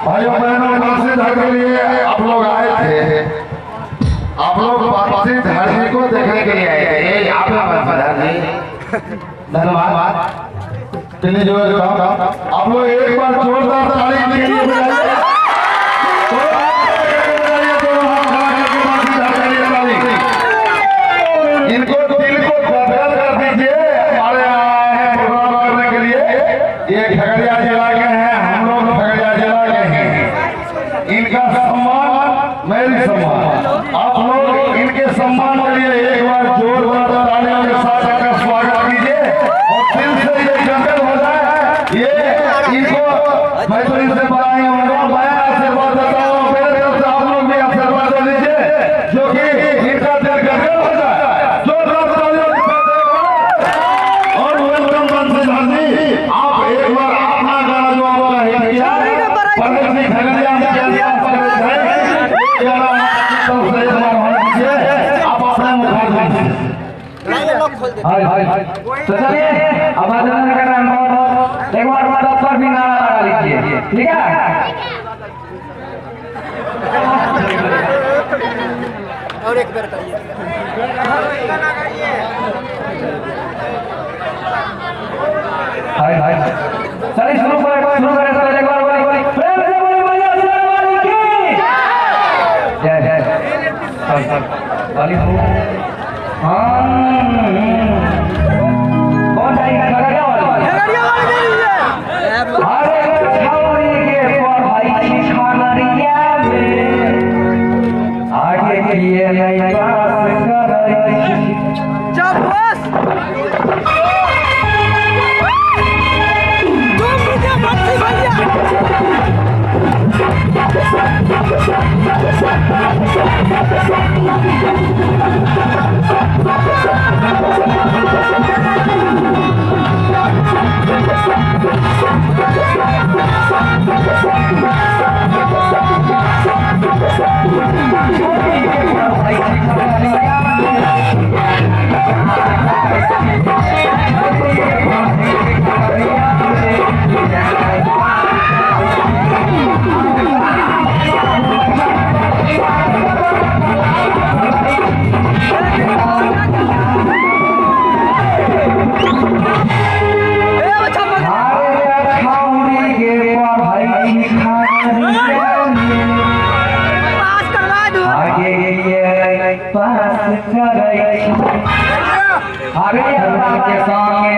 भाइयों बहनों नरसिंह धड़ के लिए आप लोग आए थे। आप लोग नरसिंह धड़ को देखने के लिए आए थे। धन्यवाद। चलिए जो आप लोग एक बार जोरदार ताली के लिए बजाइए। इनको दिल को गदगद कर दीजिए। हमारे आए हैं प्रोग्राम करने के लिए। ये खगड़िया जिला के हैं, हम लोग खगड़िया जिला के हैं। इनका सम्मान मेरी सम्मान। आप लोग इनके सम्मान के लिए एक बार जोरदार तालियों के साथ इनका स्वागत कीजिए और दिल से ये गदगद हो जाए। ये इनको मैं तो इनसे बधाई दूंगा, मैं आशीर्वाद देता हूँ। मेरे तरफ से आप लोग भी आशीर्वाद दे दीजिए जो कि इनका दिल गदगद हो जाए। जोरदार तालियों के साथ और वेलकम नरसिंह धड़ जी। आप एक बार अपना गाना जो आपका हिट किया परवेश जी खगड़िया में क्या परवेश है, ये गाना तो सही बात है। आप अपना मुखार दीजिए। हाय तो चलिए अब आदरण कर रहे हैं एक बार पर भी नारा लगा लीजिए, ठीक है? और एक बार करिए। हाय चलिए शुरू करें सब एक बार प्रेम से बोलिए भैया शेरवाली की जय जय। ताली हो कौन जाएगा? खगड़िया वाली अरे छावनी के पढ़ाई खगड़िया में आगे किए नहीं पास करई जब बस तुम मुझे मत भैया। अरे के संगे